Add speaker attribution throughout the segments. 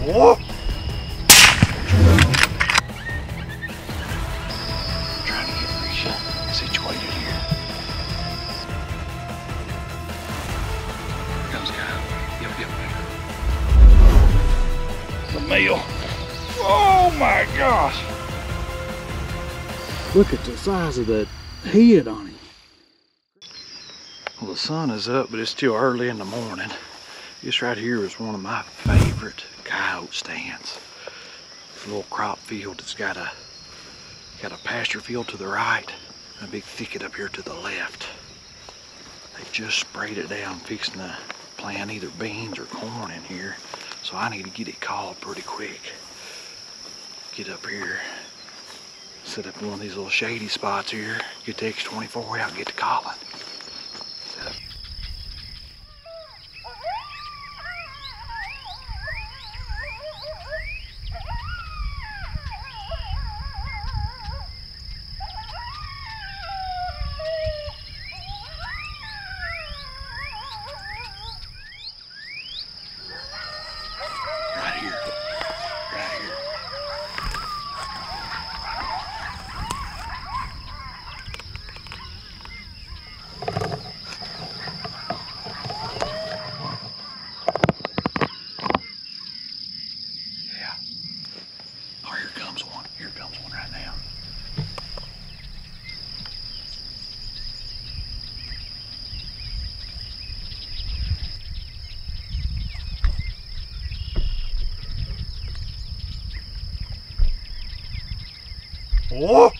Speaker 1: Whoa.
Speaker 2: Trying to get Risha situated here. Here comes Coyote. Yep. The male. Oh my gosh.
Speaker 1: Look at the size of that head on him.
Speaker 2: Well, the sun is up, but it's still early in the morning. This right here is one of my favorite coyote stands. It's a little crop field that's got a pasture field to the right and a big thicket up here to the left. They just sprayed it down, fixing to plant either beans or corn in here. So I need to get it called pretty quick. Get up here, set up one of these little shady spots here, get the X24 out and get to Collin. Set up. Right here. Right here. Yeah. Oh, here comes one. Here comes one right now.
Speaker 1: Whoa.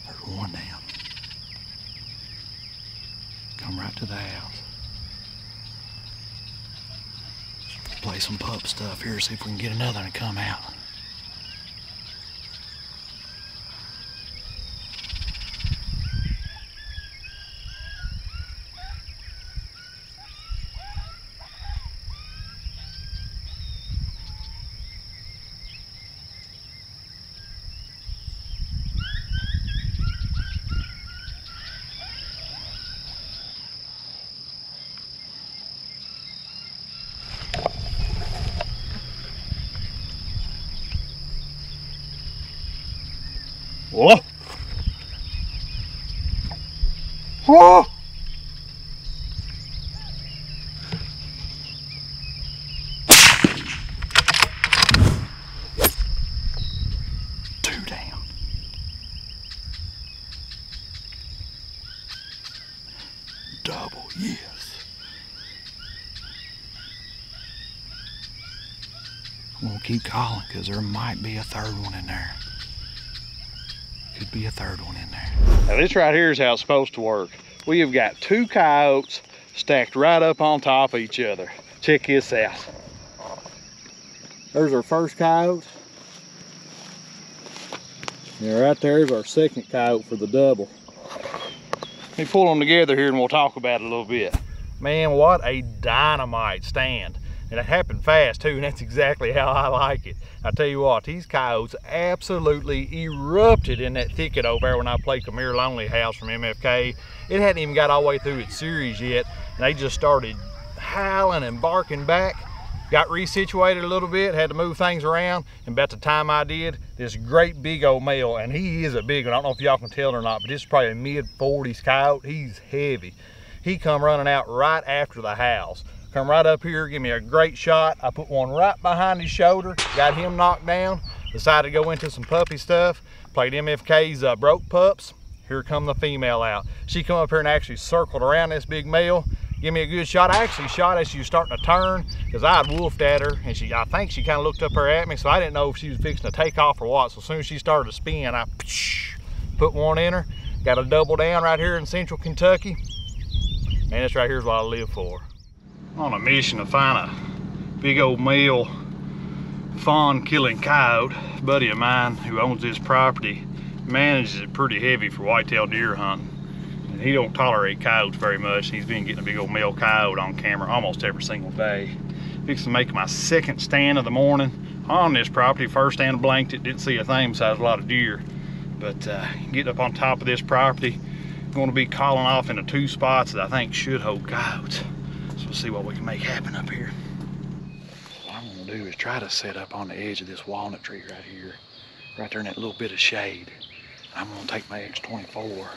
Speaker 2: There's one down. Come right to the house. Play some pup stuff here, see if we can get another one to come out.
Speaker 1: Whoa. Whoa.
Speaker 2: Two down. Double, yes. I'm gonna keep calling because there might be a third one in there. Could be a third one in there.
Speaker 1: Now this right here is how it's supposed to work. We have got two coyotes stacked right up on top of each other. Check this out. There's our first coyote. And right there is our second coyote for the double. Let me pull them together here and we'll talk about it a little bit. Man, what a dynamite stand. And it happened fast too, and that's exactly how I like it. I tell you what, these coyotes absolutely erupted in that thicket over there when I played Come Here Lonely House from MFK. It hadn't even got all the way through its series yet, and they just started howling and barking back. Got resituated a little bit, had to move things around, and about the time I did, this great big old male, and he is a big one. I don't know if y'all can tell or not, but this is probably a mid-40s coyote. He's heavy. He come running out right after the house. Come right up here, give me a great shot. I put one right behind his shoulder, got him knocked down, decided to go into some puppy stuff, played MFK's Broke Pups. Here come the female out. She come up here and actually circled around this big male, give me a good shot. I actually shot as she was starting to turn because I had wolfed at her, and I think she kind of looked up her at me, so I didn't know if she was fixing to take off or what. So as soon as she started to spin, I put one in her. Got a double down right here in central Kentucky. And this right here is what I live for. On a mission to find a big old male fawn killing coyote. A buddy of mine who owns this property manages it pretty heavy for whitetail deer hunting. And he don't tolerate coyotes very much. He's been getting a big old male coyote on camera almost every single day. Fixing to make my second stand of the morning on this property. First stand blanked it, didn't see a thing besides a lot of deer. But getting up on top of this property, going to be calling off into 2 spots that I think should hold coyotes. So we'll see what we can make happen up here. What I'm going to do is try to set up on the edge of this walnut tree right here, right there in that little bit of shade. I'm going to take my X24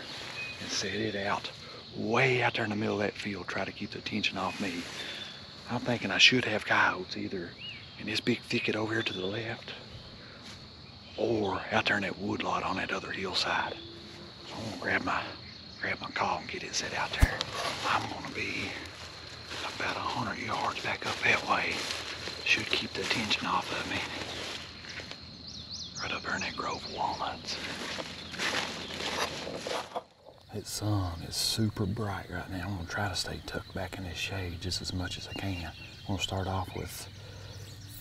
Speaker 1: and set it out way out there in the middle of that field, try to keep the attention off me. I'm thinking I should have coyotes either in this big thicket over here to the left, or out there in that wood lot on that other hillside. So I'm gonna grab my call and get it set out there. I'm gonna be about 100 yards back up that way. Should keep the attention off of me. Right up there in that grove of walnuts. That sun is super bright right now. I'm gonna try to stay tucked back in this shade just as much as I can. I'm gonna start off with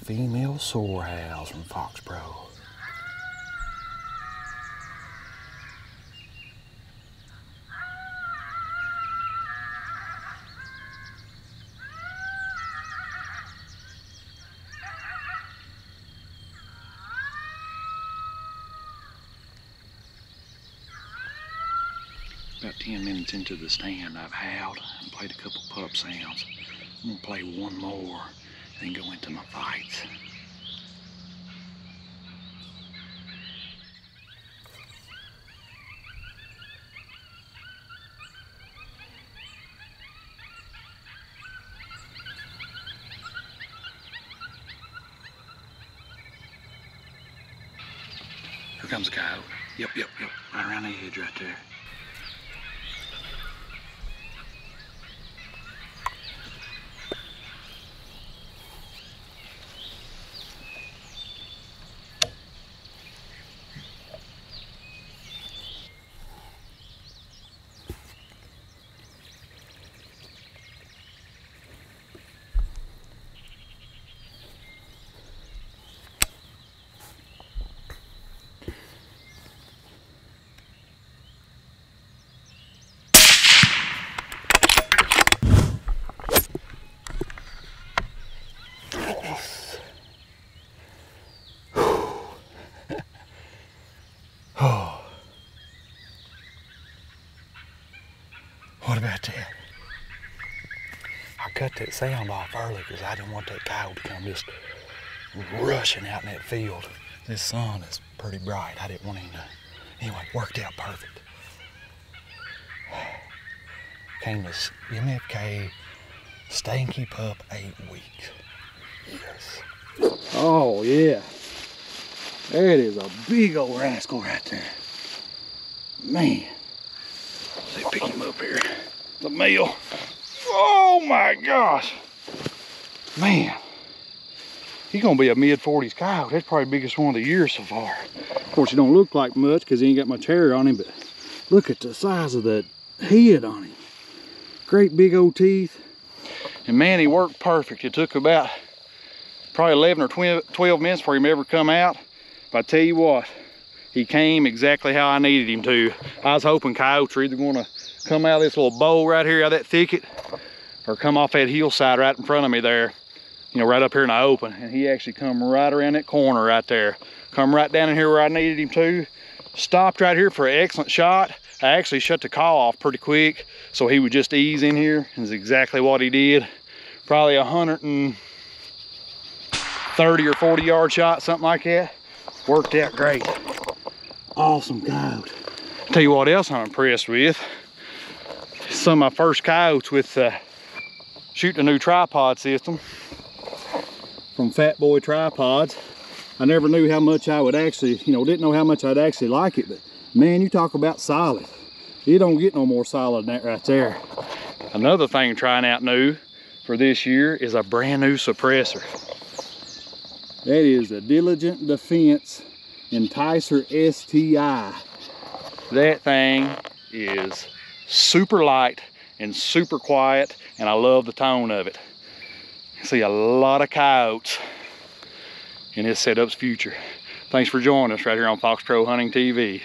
Speaker 1: female sorehouse from Foxpro. About 10 minutes into the stand, I've howled and played a couple pup sounds. I'm gonna play one more and then go into my fights. Here comes a coyote. Yep, right around the edge right there. What about that? I cut that sound off early because I didn't want that coyote to come just rushing out in that field. This sun is pretty bright. I didn't want him to. Anyway, worked out perfect. Came to MFK Stanky Pup 8 weeks. Yes. Oh yeah. That is a big old rascal right there. Man. Let's pick him up here. The male. Oh my gosh. Man. He's gonna be a mid-40s coyote. That's probably the biggest one of the year so far. Of course, he don't look like much because he ain't got much hair on him, but look at the size of the head on him. Great big old teeth. And man, he worked perfect. It took about probably 11 or 12 minutes for him to ever come out. But I tell you what, he came exactly how I needed him to. I was hoping coyotes were either gonna come out of this little bowl right here out of that thicket or come off that hillside right in front of me there, you know, right up here in the open. And he actually come right around that corner right there. Come right down in here where I needed him to. Stopped right here for an excellent shot. I actually shut the call off pretty quick so he would just ease in here. That's exactly what he did. Probably 130 or 40 yard shot, something like that. Worked out great. Awesome coyote. Tell you what else I'm impressed with. Some of my first coyotes with shooting a new tripod system from Fat Boy Tripods. I never knew how much I would actually, didn't know how much I'd actually like it, but man, you talk about solid. You don't get no more solid than that right there. Another thing trying out new for this year is a brand new suppressor. That is the Diligent Defense Enticer STI. That thing is super light and super quiet, and I love the tone of it. I see a lot of coyotes in this setup's future. Thanks for joining us right here on Foxpro Hunting TV.